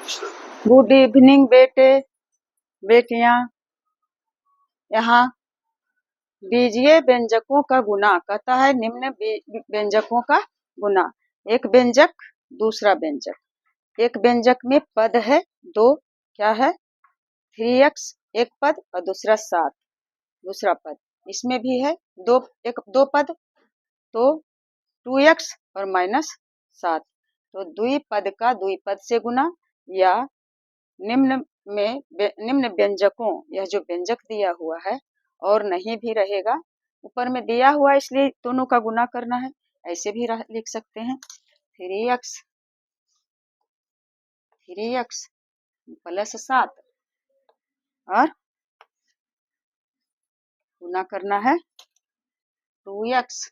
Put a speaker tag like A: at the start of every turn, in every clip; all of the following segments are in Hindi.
A: गुड इवनिंग बेटे बेटियां। यहाँ बीजीय व्यंजकों का गुना कहता है, निम्न व्यंजकों का गुना। एक व्यंजक दूसरा व्यंजक, एक व्यंजक में पद है दो, क्या है 3x एक पद और दूसरा 7 दूसरा पद। इसमें भी है दो पद, तो 2x और -7। तो द्विपद का द्विपद से गुना, या निम्न व्यंजकों, यह जो व्यंजक दिया हुआ है और नहीं भी रहेगा, ऊपर में दिया हुआ इसलिए दोनों का गुना करना है। ऐसे भी लिख सकते हैं 3x +7 और गुना करना है 2x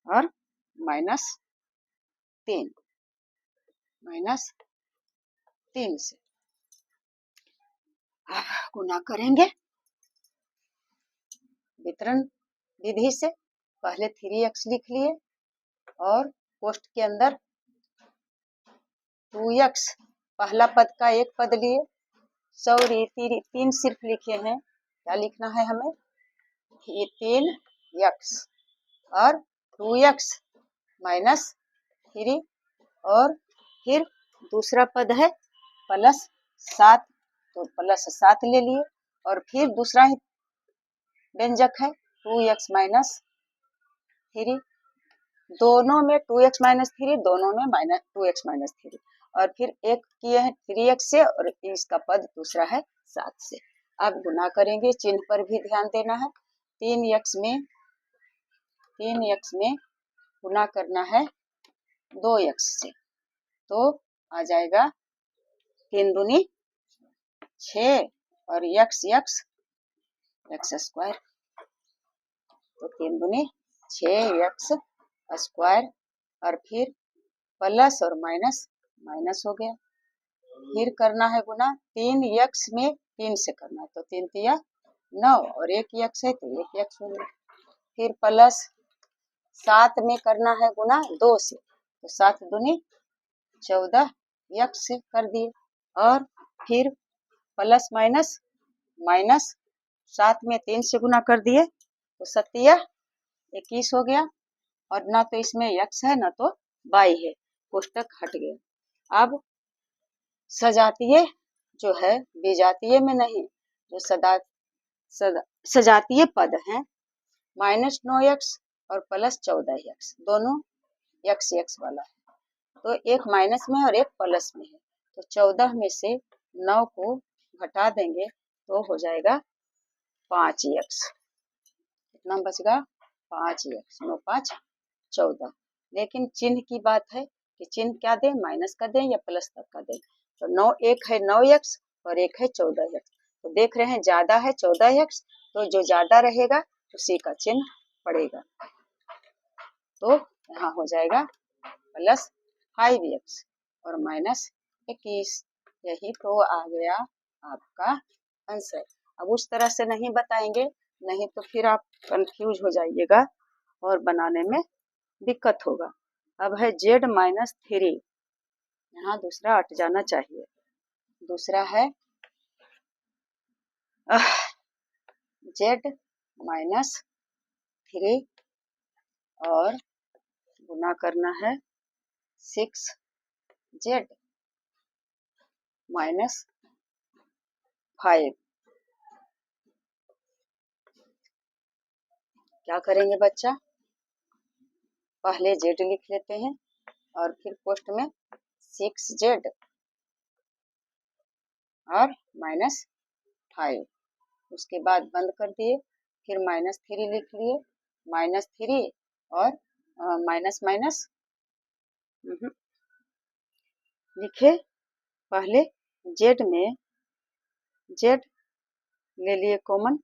A: और -3 से गुना करेंगे वितरण विधि से। पहले 3x लिख लिए और कोष्ठ के अंदर 2x पहला पद का एक पद लिए, सॉरी 3 सिर्फ लिखे हैं, क्या लिखना है हमें 3x और 2x -3 और फिर दूसरा पद है +7, तो +7 ले लिए और फिर दूसरा ही व्यंजक है 2x -3, दोनों में 2x -3, दोनों में 2x -3 और फिर एक किए हैं 3x से और इसका पद दूसरा है 7 से। अब गुना करेंगे, चिन्ह पर भी ध्यान देना है। 3x में गुना करना है 2x से, तो आ जाएगा 3 दूनी 6 और x स्क्वायर, तो 3 दूनी 6x स्क्वायर और फिर प्लस और माइनस हो गया। फिर करना है गुना, 3x में 3 से करना है, तो 3 तिया 9 और 1x है तो 1x हो गया। फिर प्लस 7 में करना है गुना 2 से, तो 7 दूनी 14x से कर दिए और फिर प्लस माइनस 7 में 3 से गुना कर दिए, तो 7 21 हो गया और ना तो इसमें x है ना तो y है, कोष्टक हट गया। अब सजातीय जो है विजातीय में नहीं, जो सजातीय पद हैं -9x और +14x, दोनों x वाला है, तो एक माइनस में और एक प्लस में है, तो 14 में से 9 को घटा देंगे तो हो जाएगा 5x। कितना बचेगा 5x, 9 5 14। लेकिन चिन्ह की बात है कि चिन्ह क्या दें, माइनस का दें या प्लस तक का दें। तो 9 एक है 9x और एक है 14x, तो देख रहे हैं ज्यादा है 14x, तो जो ज्यादा रहेगा उसी का चिन्ह पड़ेगा, तो यहाँ हो जाएगा +5x और -21। यही तो आ गया आपका आंसर। अब उस तरह से नहीं बताएंगे, नहीं तो फिर आप कंफ्यूज हो जाइएगा और बनाने में दिक्कत होगा। अब है z -3, यहाँ दूसरा हट जाना चाहिए, दूसरा है z -3 और गुना करना है 6z -5। क्या करेंगे बच्चा, पहले z लिख लेते हैं और फिर पोस्ट में 6z और -5, उसके बाद बंद कर दिए, फिर -3 लिख लिए, -3 और माइनस लिखे। पहले z में z ले लिए कॉमन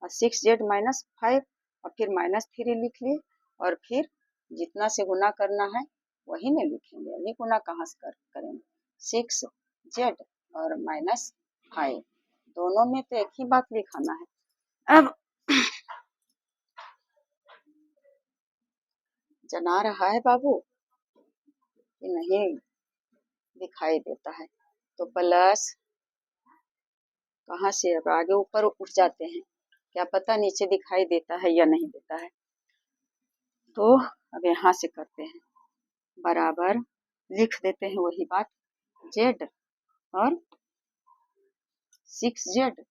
A: और 6z -5 और फिर -3 लिख लिए और फिर जितना से गुना करना है वही नहीं लिखेंगे, अभी गुना कहाँ से करेंगे, 6z और -5, दोनों में तो एक ही बात लिखाना है। अब जना रहा है बाबू कि नहीं दिखाई देता है, तो प्लस कहाँ से, अब आगे ऊपर उठ जाते हैं, क्या पता नीचे दिखाई देता है या नहीं देता है। तो अब यहाँ से करते हैं, बराबर लिख देते हैं वही बात, जेड और 6z।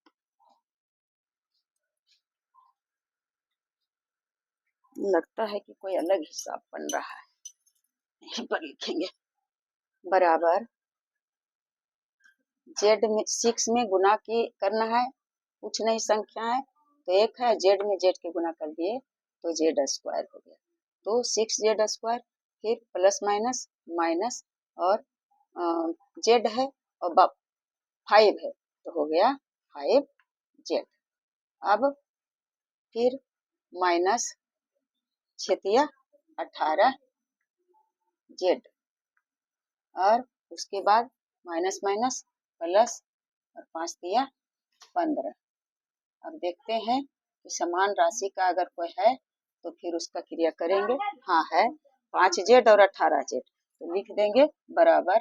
A: लगता है कि कोई अलग हिसाब बन रहा है, यहीं पर लिखेंगे, बराबर जेड में 6 में गुना की करना है, कुछ नहीं संख्या है तो एक है, जेड में जेड के गुना कर दिए तो जेड स्क्वायर हो गया, तो 6z स्क्वायर, फिर प्लस माइनस माइनस और जेड है और 5 है तो हो गया 5z। अब फिर माइनस 18z और उसके बाद माइनस माइनस प्लस और 5 दिया 15। अब देखते हैं कि समान राशि का अगर कोई है तो फिर उसका क्रिया करेंगे। हाँ है, 5z और 18z, तो लिख देंगे बराबर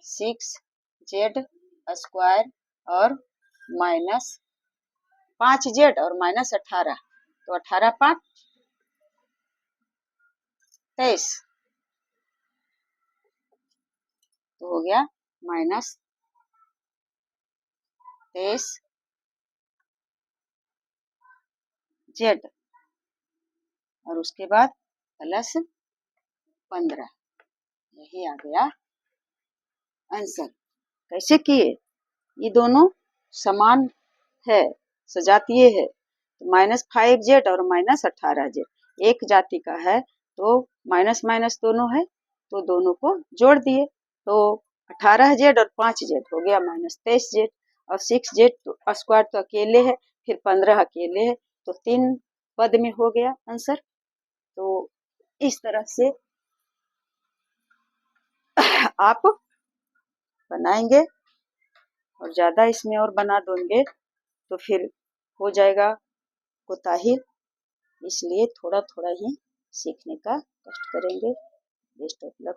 A: 6z स्क्वायर और माइनस 5z और माइनस 18, तो 18 5 23, तो हो गया माइनस 23z और उसके बाद प्लस 15, यही आ गया आंसर। कैसे किए, ये दोनों समान है, सजातीय है, तो -5z और -18z एक जाति का है, तो माइनस माइनस दोनों है तो दोनों को जोड़ दिए, तो 18z और 5z हो गया -23z और 6z स्क्वायर तो अकेले है, फिर 15 अकेले है, तो 3 पद में हो गया आंसर। तो इस तरह से आप बनाएंगे, और ज़्यादा इसमें और बना दोगे तो फिर हो जाएगा कोताही, इसलिए थोड़ा थोड़ा ही सीखने का कष्ट करेंगे। Best of luck.